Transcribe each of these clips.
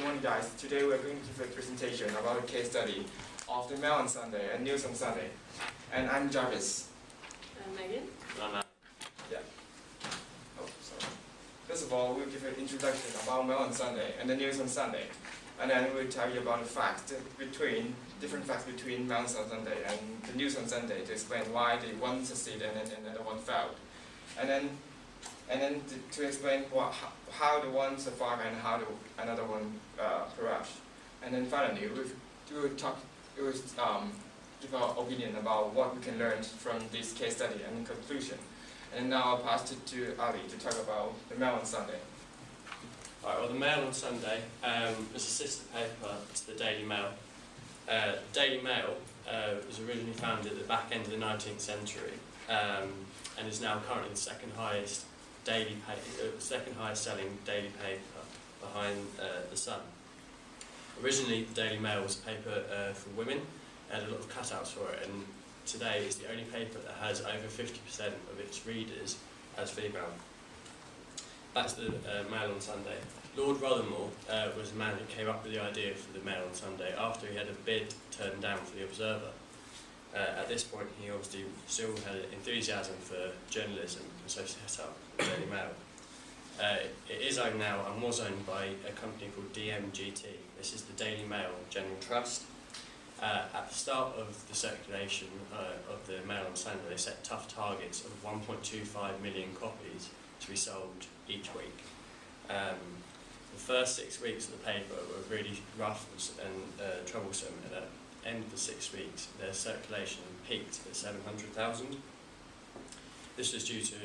morning, guys. Today we're going to give a presentation about a case study of the Mail on Sunday and News on Sunday. And I'm Jarvis. Megan? Yeah. Oh, sorry. First of all, we'll give an introduction about Mail on Sunday and the News on Sunday. And then we'll tell you about different facts between Mail on Sunday and the News on Sunday to explain why the one succeeded and another one failed. And then to explain how the one survived and how another one perished. And then finally, we will give our opinion about what we can learn from this case study and in conclusion. And now I'll pass it to Ali to talk about the Mail on Sunday. Right, well, the Mail on Sunday is a sister paper to the Daily Mail. Daily Mail was originally founded at the back end of the 19th century and is now currently the second highest selling daily paper behind the Sun. Originally, the Daily Mail was a paper for women. It had a lot of cutouts for it, and today it's the only paper that has over 50% of its readers as female. Back to the Mail on Sunday. Lord Rothermore was the man who came up with the idea for the Mail on Sunday after he had a bid turned down for the Observer. At this point, he obviously still had enthusiasm for journalism, and so set up the Daily Mail. It is owned now and was owned by a company called DMGT. This is the Daily Mail General Trust. At the start of the circulation of the Mail on Sunday, they set tough targets of 1.25 million copies to be sold each week. The first 6 weeks of the paper were really rough and troublesome, and at the end of the 6 weeks, their circulation peaked at 700,000. This was due to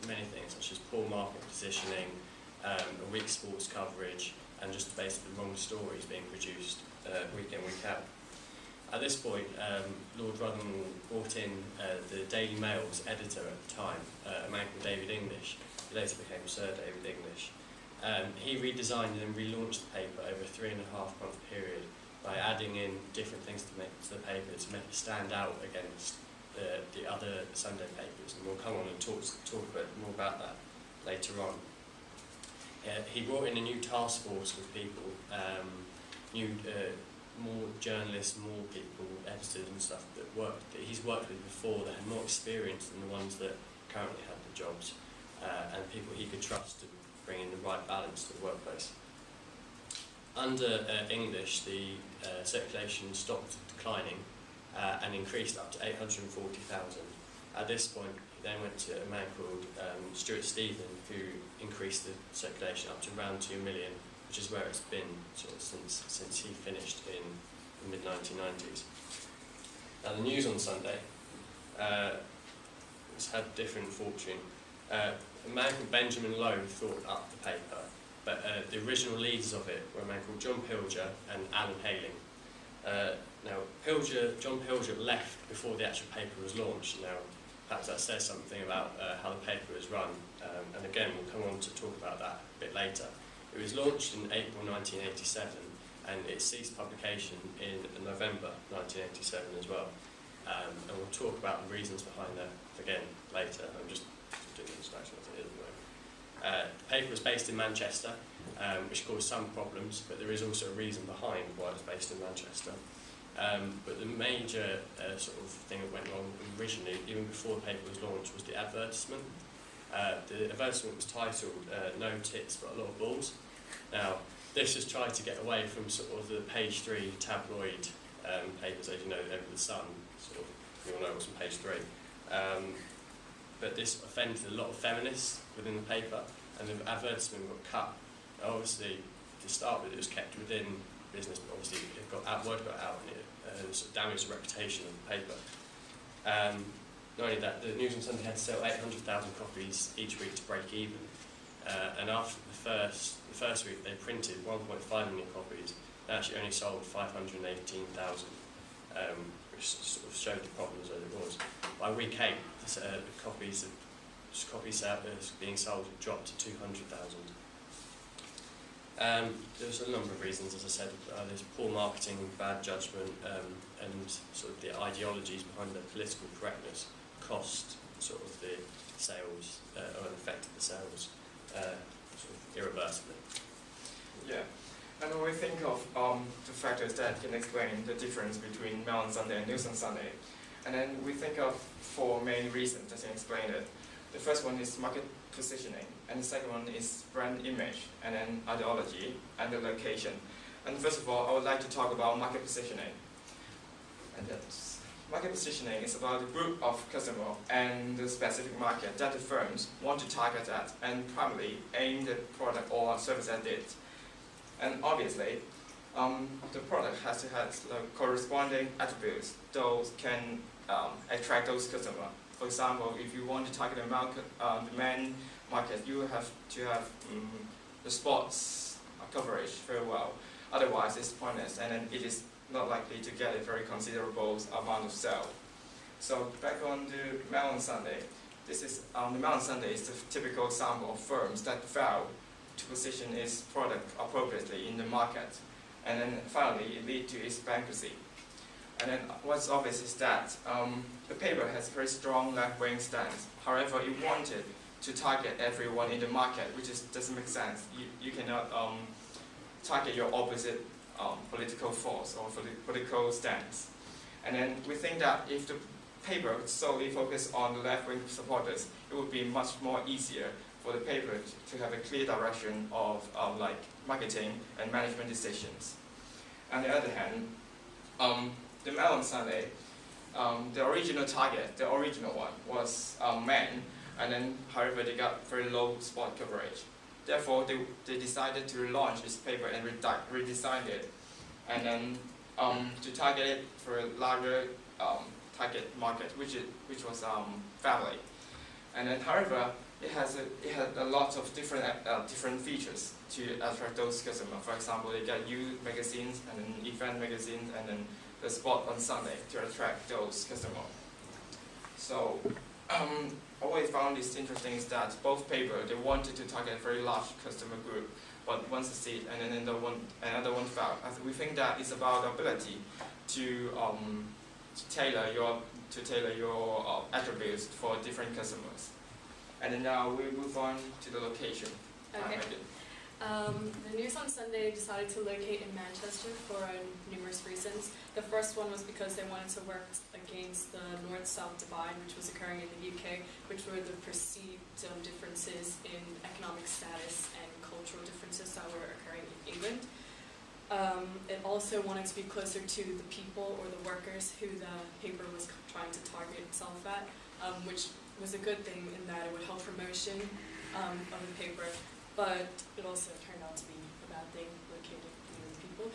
many things, such as poor market positioning, a weak sports coverage, and just basically the wrong stories being produced week in, week out. At this point, Lord Rothermore brought in the Daily Mail's editor at the time, a man called David English, who later became Sir David English. He redesigned and relaunched the paper over a 3.5-month period by adding in different things to the paper to make it stand out against the other Sunday papers, and we'll come on and talk a bit more about that later on. He brought in a new task force with people, more journalists, more people, editors and stuff that he's worked with before that had more experience than the ones that currently had the jobs, and people he could trust to bring in the right balance to the workplace. Under English, the circulation stopped declining and increased up to 840,000. At this point, he then went to a man called Stuart Stephen, who increased the circulation up to around 2 million, which is where it's been sort of since he finished in the mid-1990s. Now, the News on Sunday has had different fortune. A man called Benjamin Lowe thought up the paper, but the original leaders of it were a man called John Pilger and Alan Hayling. Now, John Pilger left before the actual paper was launched. Now, perhaps that says something about how the paper is run, and again, we'll come on to talk about that a bit later. It was launched in April 1987, and it ceased publication in November 1987 as well. And we'll talk about the reasons behind that again later. I'm just doing the introduction as it is at the moment. The paper was based in Manchester, which caused some problems, but there is also a reason behind why it was based in Manchester. But the major sort of thing that went wrong originally, even before the paper was launched, was the advertisement. The advertisement was titled "No Tits but a Lot of Balls." Now, this has tried to get away from sort of the page 3 tabloid papers, as you know, over the Sun. Sort of, you all know what's on page 3. But this offended a lot of feminists within the paper, and the advertisement got cut. Now, obviously, to start with, it was kept within business, but obviously word got out, and it sort of damaged the reputation of the paper. Not only that, the News on Sunday had to sell 800,000 copies each week to break even. And after the first week, they printed 1.5 million copies. They actually only sold 518,000, which sort of showed the problems as it was. By week 8, the copies being sold had dropped to 200,000. There was a number of reasons, as I said. There's poor marketing, bad judgment, and sort of the ideologies behind the political correctness cost sort of the sales or affected the sales sort of irreversibly. Yeah. And when we think of the factors that can explain the difference between Mail on Sunday and News on Sunday, and then we think of 4 main reasons that can explain it. The first one is market positioning, and the second one is brand image, and then ideology, and the location. And first of all, I would like to talk about market positioning. And that's, market positioning is about the group of customers and the specific market that the firms want to target at and primarily aim the product or service at it. And obviously, the product has to have corresponding attributes. Those can attract those customers. For example, if you want to target the main market, you have to have the sports coverage very well. Otherwise, it's pointless, and then it is not likely to get a very considerable amount of sale. So back on the Mail on Sunday, this is the Mail on Sunday is the typical example of firms that fail to position its product appropriately in the market, and then finally it leads to its bankruptcy. And then what's obvious is that the paper has a very strong left-wing stance. However, it wanted to target everyone in the market, which doesn't make sense. You cannot target your opposite political force or political stance. And then we think that if the paper solely focused on the left-wing supporters, it would be much more easier for the paper to have a clear direction of like marketing and management decisions. On the other hand, the Mail on Sunday, the original target, the original one, was men, and then however they got very low sport coverage. Therefore, they decided to relaunch this paper and redesign it, and then to target it for a larger target market, which was family. And then, however, it had a lot of different features to attract those customers. For example, they got youth magazines and then event magazines and then the spot on Sunday to attract those customers. So what I found is interesting is that both papers, they wanted to target a very large customer group, but one succeeded and then another one failed. We think that it's about the ability to tailor your attributes for different customers. And then now we move on to the location. Okay. The News on Sunday decided to locate in Manchester for numerous reasons. The first one was because they wanted to work against the North-South divide, which was occurring in the UK, which were the perceived differences in economic status and cultural differences that were occurring in England. It also wanted to be closer to the people or the workers who the paper was trying to target itself at, which was a good thing in that it would help promotion of the paper. But it also turned out to be a bad thing, located near the people.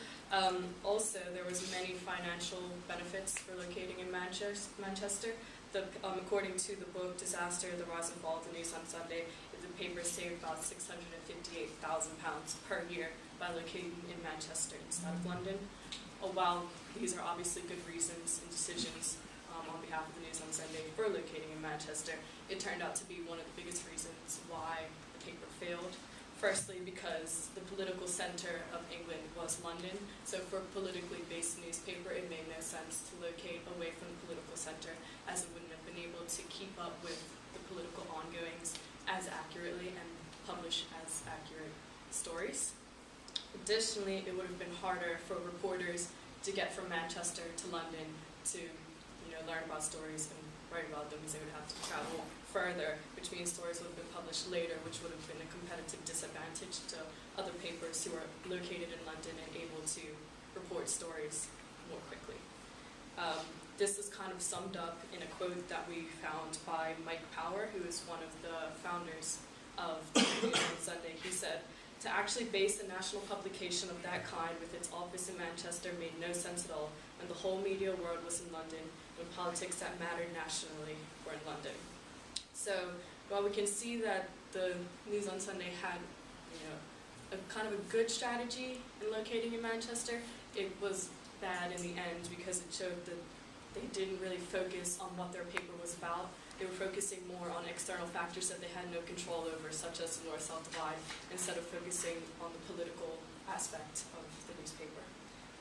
Also, there was many financial benefits for locating in Manchester. According to the book Disaster, The Rise and Fall of the News on Sunday, the paper saved about £658,000 per year by locating in Manchester instead of London. While these are obviously good reasons and decisions on behalf of the News on Sunday for locating in Manchester, it turned out to be one of the biggest reasons why the paper failed. Firstly, because the political center of England was London, so for a politically based newspaper, it made no sense to locate away from the political center, as it wouldn't have been able to keep up with the political ongoings as accurately and publish as accurate stories. Additionally, it would have been harder for reporters to get from Manchester to London to learn about stories and write about them, because they would have to travel further, which means stories would have been published later, which would have been a competitive disadvantage to other papers who are located in London and able to report stories more quickly. This is kind of summed up in a quote that we found by Mike Power, who is one of the founders of News on Sunday. He said, "To actually base a national publication of that kind with its office in Manchester made no sense at all, when the whole media world was in London, when politics that mattered nationally were in London." So while we can see that the News on Sunday had a kind of a good strategy in locating in Manchester, it was bad in the end because it showed that they didn't really focus on what their paper was about. They were focusing more on external factors that they had no control over, such as the North-South divide, instead of focusing on the political aspect of the newspaper.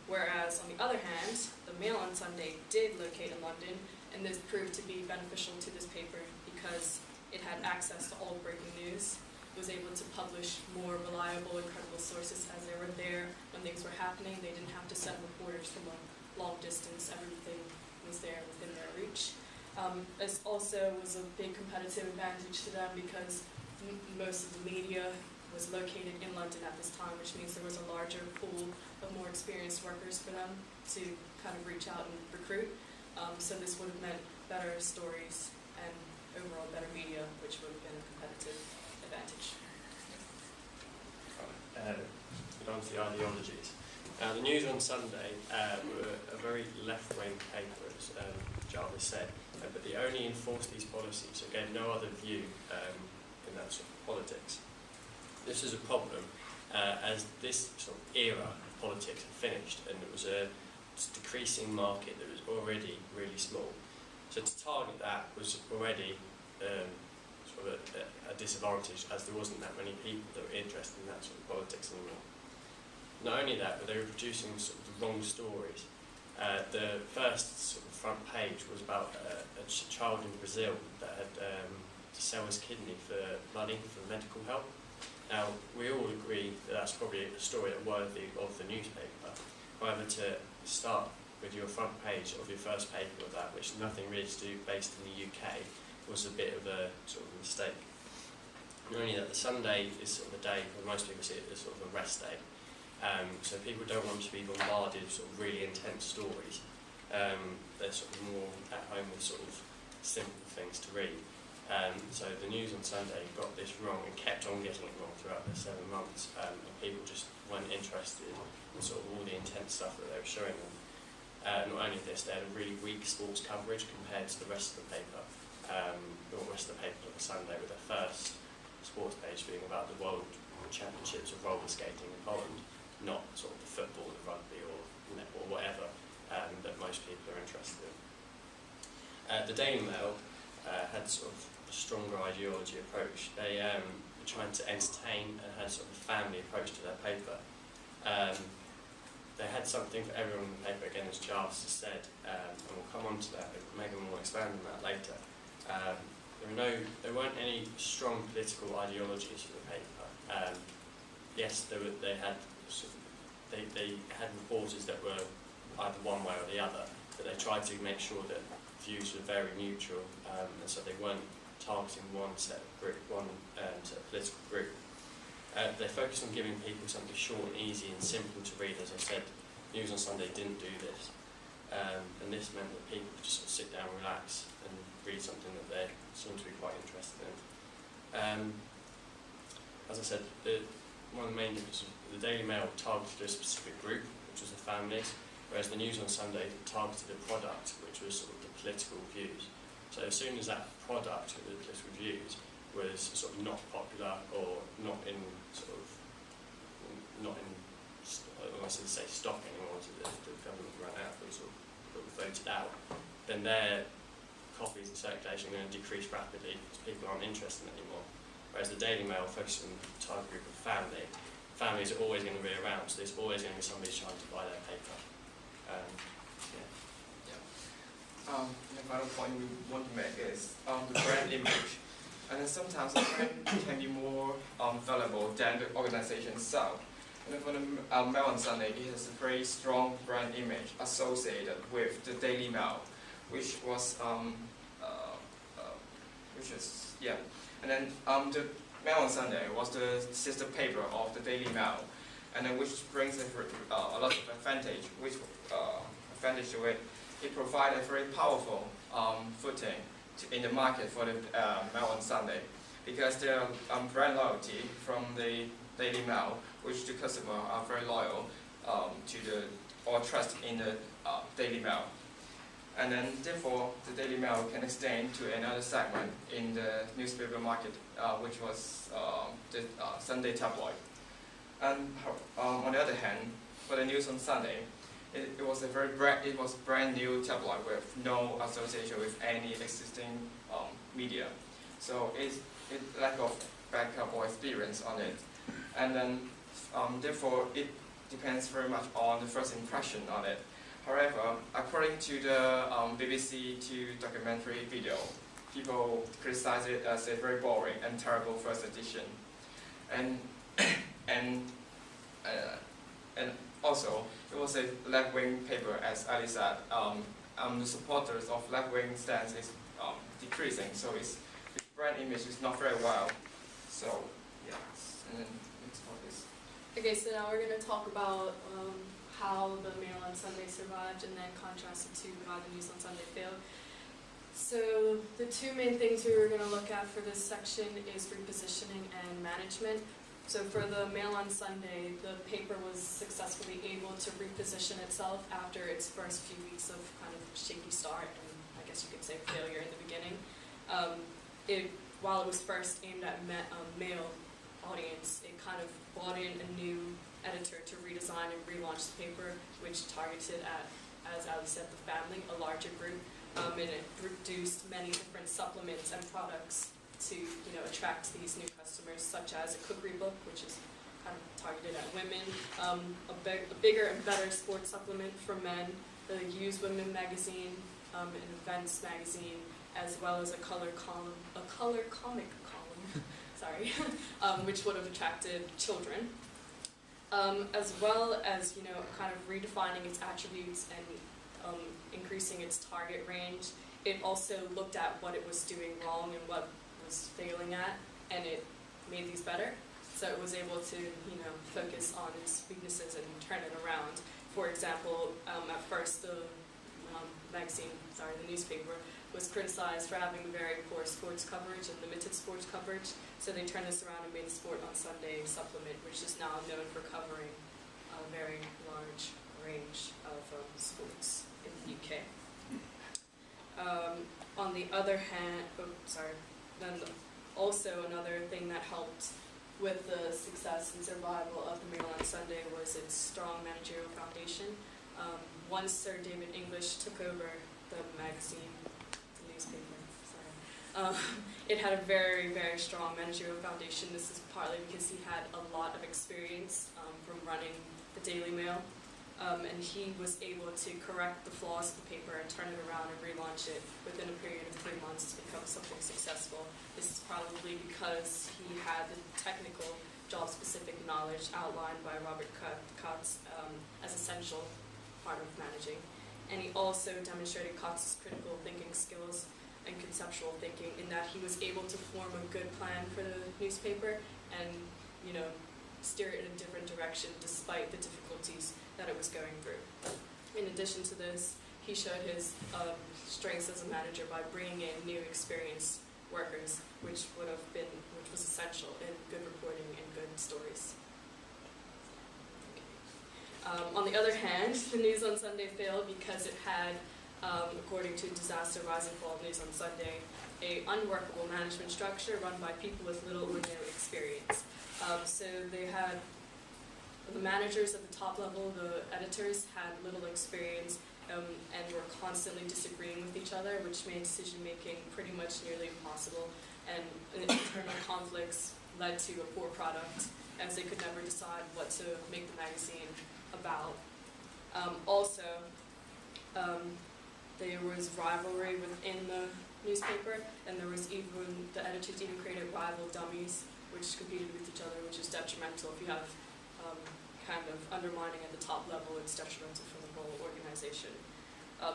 Whereas, on the other hand, the Mail on Sunday did locate in London, and this proved to be beneficial to this paper because it had access to all breaking news. It was able to publish more reliable and credible sources as they were there when things were happening. They didn't have to send reporters from a long distance. Everything was there within their reach. This also was a big competitive advantage to them because most of the media was located in London at this time, which means there was a larger pool of more experienced workers for them to kind of reach out and recruit. So this would have meant better stories and overall better media, which would have been a competitive advantage. On to the ideologies. The News on Sunday were a very left-wing paper, as Jarvis said, but they only enforced these policies, so gave no other view in that sort of politics. This is a problem, as this sort of era of politics had finished, and it was a decreasing market that was already really small. So to target that was already sort of a disadvantage, as there wasn't that many people that were interested in that sort of politics anymore. Not only that, but they were producing sort of the wrong stories. The first sort of front page was about a child in Brazil that had to sell his kidney for money for medical help. Now, we all agree that that's probably a story worthy of the newspaper. However, to start with your front page of your first paper of that, which nothing really to do based in the UK, was a bit of a sort of mistake. Not only that, the Sunday is sort of a day where most people see it as sort of a rest day. So people don't want to be bombarded with sort of really intense stories. They're sort of more at home with sort of simple things to read. So the News on Sunday got this wrong and kept on getting it wrong throughout the 7 months, and people just weren't interested in sort of all the intense stuff that they were showing them. Not only this, they had a really weak sports coverage compared to the rest of the paper. The rest of the paper on the Sunday, with their first sports page being about the World Championships of roller skating in Holland, not sort of the football, the rugby, or whatever that most people are interested in. The Daily Mail had sort of a stronger ideology approach. They were trying to entertain and had sort of a family approach to their paper. They had something for everyone in the paper, again, as Jarvis has said, and we'll come on to that, maybe we'll expand on that later. There weren't any strong political ideologies for the paper. Yes, they had reporters that were either one way or the other, but they tried to make sure that views were very neutral, and so they weren't targeting one set of political group. They focused on giving people something short and easy and simple to read. As I said, News on Sunday didn't do this, and this meant that people could just sort of sit down, relax, and read something that they seemed to be quite interested in. As I said, one of the main differences, the Daily Mail targeted a specific group, which was the families, whereas the News on Sunday targeted a product, which was sort of the political views. So as soon as that product with the political views was sort of not popular or not in, I wanted to say stock anymore, so the government ran out, but sort of voted out, then their copies and circulation are going to decrease rapidly because people aren't interested in it anymore. Whereas the Daily Mail focuses on the target group of family. Families are always going to be around, so there's always going to be somebody trying to buy their paper. The final point we want to make is the brand image. And then sometimes the brand can be more valuable than the organization itself. And for the Mail on Sunday, it has a very strong brand image associated with the Daily Mail, which is. And then the Mail on Sunday was the sister paper of the Daily Mail, and then which brings a lot of advantage. Advantage to it, it provides a very powerful footing in the market for the Mail on Sunday, because there are brand loyalty from the Daily Mail, which the customer are very loyal or trust in the Daily Mail. And then therefore the Daily Mail can extend to another segment in the newspaper market, which was the Sunday tabloid. And on the other hand, for the News on Sunday, it was brand new tabloid with no association with any existing media. So it lack of backup or experience on it. And then therefore it depends very much on the first impression on it. However, according to the BBC 2 documentary video, people criticize it as a very boring and terrible first edition. And also, it was a left-wing paper, as Ali said. The supporters of left-wing stance is decreasing, so its brand image is not very well. So, yeah, and then next part is. Okay, so now we're going to talk about how the Mail on Sunday survived and then contrast it to why the News on Sunday failed. So the two main things we were going to look at for this section is repositioning and management. So for the Mail on Sunday, the paper was successfully able to reposition itself after its first few weeks of kind of shaky start, and I guess you could say failure in the beginning. While it was first aimed at male audience, it kind of brought in a new editor to redesign and relaunch the paper, which targeted at, as Ali said, the family, a larger group, and it produced many different supplements and products to attract these new customers, such as a cookery book, which is kind of targeted at women, a bigger and better sports supplement for men, the Used Women magazine, an events magazine, as well as a color comic column, sorry, which would have attracted children, as well as kind of redefining its attributes and increasing its target range. It also looked at what it was doing wrong and what was failing at, and it made these better. So it was able to, focus on its weaknesses and turn it around. For example, at first the newspaper was criticized for having very poor sports coverage and limited sports coverage. So they turned this around and made the Sport on Sunday supplement, which is now known for covering a very large range of sports in the UK. On the other hand, then also another thing that helped with the success and survival of the Mail on Sunday was its strong managerial foundation. Once Sir David English took over the magazine, the newspaper, it had a very, very strong managerial foundation. This is partly because he had a lot of experience from running the Daily Mail. And he was able to correct the flaws of the paper and turn it around and relaunch it within a period of 3 months to become something successful. This is probably because he had the technical, job-specific knowledge outlined by Robert Cox as essential part of managing. And he also demonstrated Cox's critical thinking skills and conceptual thinking in that he was able to form a good plan for the newspaper and, steer it in a different direction despite the difficulties that it was going through. In addition to this, he showed his strengths as a manager by bringing in new experienced workers, which was essential in good reporting and good stories. On the other hand, the News on Sunday failed because it had, according to Disaster Rise and Fall News on Sunday, an unworkable management structure run by people with little or no experience. So they had the managers at the top level, the editors, had little experience and were constantly disagreeing with each other, which made decision-making pretty much nearly impossible. And internal conflicts led to a poor product, as they could never decide what to make the magazine about. There was rivalry within the newspaper, and there was the editors even created rival dummies, which competed with each other, which is detrimental. If you have kind of undermining at the top level, it's detrimental for the whole organization.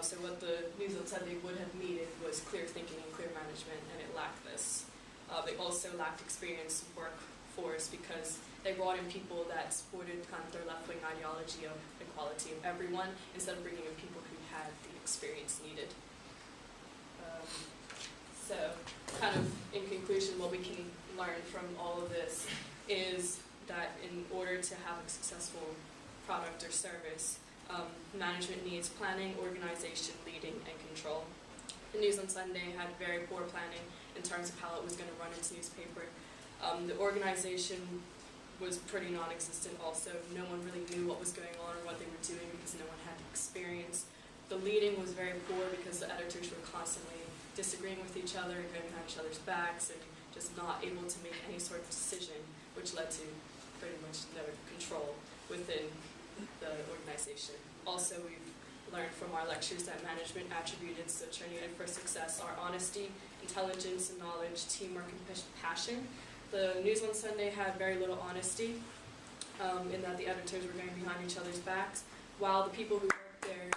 So what the News on Sunday would have needed was clear thinking and clear management, and it lacked this. They also lacked experienced workforce because they brought in people that supported kind of their left-wing ideology of equality of everyone, instead of bringing in people who had the experience needed. So, kind of in conclusion, what we can learn from all of this is that in order to have a successful product or service, management needs planning, organization, leading, and control. The News on Sunday had very poor planning in terms of how it was going to run its newspaper. The organization was pretty non-existent also. No one really knew what was going on or what they were doing because no one had the experience. The leading was very poor because the editors were constantly disagreeing with each other, going behind each other's backs, and just not able to make any sort of decision, which led to pretty much no control within the organization. Also, we've learned from our lectures that management attributes which are needed for success are honesty, intelligence and knowledge, teamwork, and passion. The News on Sunday had very little honesty. in that the editors were going behind each other's backs, while the people who worked there